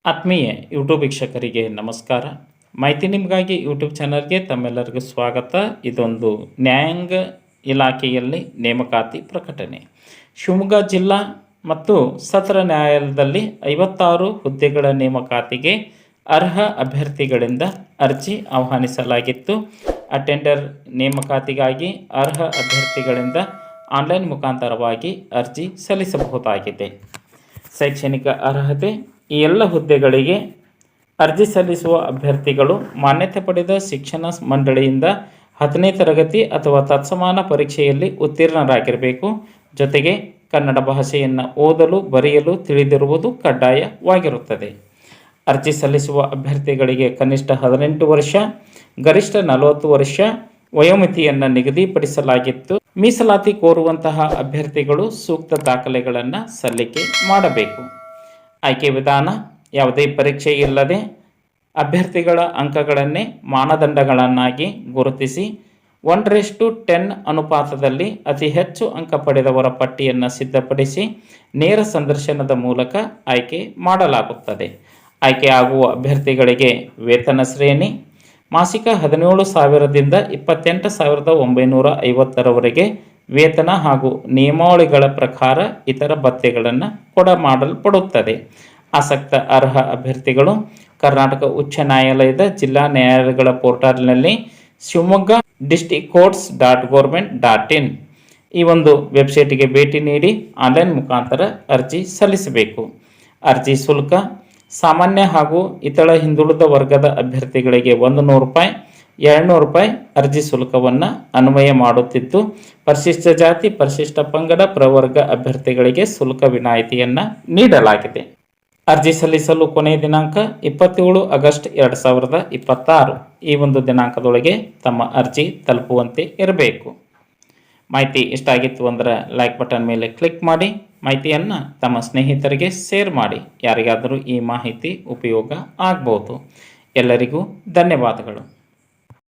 ಆತ್ಮೀಯ ಯೂಟ್ಯೂಬ್ ವೀಕ್ಷಕರಿಗೆ ನಮಸ್ಕಾರ. ಮಾಹಿತಿ ನಿಮಗಾಗಿ ಯೂಟ್ಯೂಬ್ ಚಾನಲ್ಗೆ ತಮ್ಮೆಲ್ಲರಿಗೂ ಸ್ವಾಗತ. ಇದೊಂದು ನ್ಯಾಯಾಂಗ ಇಲಾಖೆಯಲ್ಲಿ ನೇಮಕಾತಿ ಪ್ರಕಟಣೆ. ಶಿವಮೊಗ್ಗ ಜಿಲ್ಲಾ ಮತ್ತು ಸತ್ರ ನ್ಯಾಯಾಲಯದಲ್ಲಿ 56 ಹುದ್ದೆಗಳ ನೇಮಕಾತಿಗೆ ಅರ್ಹ ಅಭ್ಯರ್ಥಿಗಳಿಂದ ಅರ್ಜಿ ಆಹ್ವಾನಿಸಲಾಗಿತ್ತು. ಅಟೆಂಡರ್ ನೇಮಕಾತಿಗಾಗಿ ಅರ್ಹ ಅಭ್ಯರ್ಥಿಗಳಿಂದ ಆನ್ಲೈನ್ ಮುಖಾಂತರವಾಗಿ ಅರ್ಜಿ ಸಲ್ಲಿಸಬಹುದಾಗಿದೆ. ಶೈಕ್ಷಣಿಕ ಅರ್ಹತೆ: ಈ ಎಲ್ಲ ಹುದ್ದೆಗಳಿಗೆ ಅರ್ಜಿ ಸಲ್ಲಿಸುವ ಅಭ್ಯರ್ಥಿಗಳು ಮಾನ್ಯತೆ ಪಡೆದ ಶಿಕ್ಷಣ ಮಂಡಳಿಯಿಂದ 10ನೇ ತರಗತಿ ಅಥವಾ ತತ್ಸಮಾನ ಪರೀಕ್ಷೆಯಲ್ಲಿ ಉತ್ತೀರ್ಣರಾಗಿರಬೇಕು. ಜೊತೆಗೆ ಕನ್ನಡ ಭಾಷೆಯನ್ನು ಓದಲು ಬರೆಯಲು ತಿಳಿದಿರುವುದು ಕಡ್ಡಾಯವಾಗಿರುತ್ತದೆ. ಅರ್ಜಿ ಸಲ್ಲಿಸುವ ಅಭ್ಯರ್ಥಿಗಳಿಗೆ ಕನಿಷ್ಠ 18 ವರ್ಷ, ಗರಿಷ್ಠ 40 ವರ್ಷ ವಯೋಮಿತಿಯನ್ನು ನಿಗದಿಪಡಿಸಲಾಗಿತ್ತು. ಮೀಸಲಾತಿ ಕೋರುವಂತಹ ಅಭ್ಯರ್ಥಿಗಳು ಸೂಕ್ತ ದಾಖಲೆಗಳನ್ನು ಸಲ್ಲಿಕೆ ಮಾಡಬೇಕು. ಆಯ್ಕೆ ವಿಧಾನ: ಯಾವುದೇ ಪರೀಕ್ಷೆ ಇಲ್ಲದೆ ಅಭ್ಯರ್ಥಿಗಳ ಅಂಕಗಳನ್ನೇ ಮಾನದಂಡಗಳನ್ನಾಗಿ ಗುರುತಿಸಿ 1:10 ಅನುಪಾತದಲ್ಲಿ ಅತಿ ಹೆಚ್ಚು ಅಂಕ ಪಡೆದವರ ಪಟ್ಟಿಯನ್ನು ಸಿದ್ಧಪಡಿಸಿ ನೇರ ಸಂದರ್ಶನದ ಮೂಲಕ ಆಯ್ಕೆ ಮಾಡಲಾಗುತ್ತದೆ. ಆಯ್ಕೆ ಆಗುವ ಅಭ್ಯರ್ಥಿಗಳಿಗೆ ವೇತನ ಶ್ರೇಣಿ: ಮಾಸಿಕ 17,000ದಿಂದ 28,950ರವರೆಗೆ ವೇತನ ಹಾಗೂ ನಿಯಮಾವಳಿಗಳ ಪ್ರಕಾರ ಇತರ ಭತ್ಯೆಗಳನ್ನು ಕೊಡಮಾಡಲ್ಪಡುತ್ತದೆ. ಆಸಕ್ತ ಅರ್ಹ ಅಭ್ಯರ್ಥಿಗಳು ಕರ್ನಾಟಕ ಉಚ್ಚ ನ್ಯಾಯಾಲಯದ ಜಿಲ್ಲಾ ನ್ಯಾಯಾಲಯಗಳ ಪೋರ್ಟಲ್ನಲ್ಲಿ ಶಿವಮೊಗ್ಗ districtcourts.government.in ಈ ಒಂದು ವೆಬ್ಸೈಟಿಗೆ ಭೇಟಿ ನೀಡಿ ಆನ್ಲೈನ್ ಮುಖಾಂತರ ಅರ್ಜಿ ಸಲ್ಲಿಸಬೇಕು. ಅರ್ಜಿ ಶುಲ್ಕ: ಸಾಮಾನ್ಯ ಹಾಗೂ ಇತರ ಹಿಂದುಳಿದ ವರ್ಗದ ಅಭ್ಯರ್ಥಿಗಳಿಗೆ 100 ರೂಪಾಯಿ, 200 ರೂಪಾಯಿ ಅರ್ಜಿ ಶುಲ್ಕವನ್ನು ಅನ್ವಯ ಮಾಡುತ್ತಿದ್ದು, ಪರಿಶಿಷ್ಟ ಜಾತಿ, ಪರಿಶಿಷ್ಟ ಪಂಗಡ, ಪ್ರವರ್ಗ ಅಭ್ಯರ್ಥಿಗಳಿಗೆ ಶುಲ್ಕ ವಿನಾಯಿತಿಯನ್ನು ನೀಡಲಾಗಿದೆ. ಅರ್ಜಿ ಸಲ್ಲಿಸಲು ಕೊನೆಯ ದಿನಾಂಕ 27 ಆಗಸ್ಟ್ 2026. ಈ ಒಂದು ದಿನಾಂಕದೊಳಗೆ ತಮ್ಮ ಅರ್ಜಿ ತಲುಪುವಂತೆ ಇರಬೇಕು. ಮಾಹಿತಿ ಇಷ್ಟ ಆಗಿತ್ತು ಅಂದರೆ ಲೈಕ್ ಬಟನ್ ಮೇಲೆ ಕ್ಲಿಕ್ ಮಾಡಿ, ಮಾಹಿತಿಯನ್ನು ತಮ್ಮ ಸ್ನೇಹಿತರಿಗೆ ಶೇರ್ ಮಾಡಿ. ಯಾರಿಗಾದರೂ ಈ ಮಾಹಿತಿ ಉಪಯೋಗ ಆಗ್ಬೋದು. ಎಲ್ಲರಿಗೂ ಧನ್ಯವಾದಗಳು.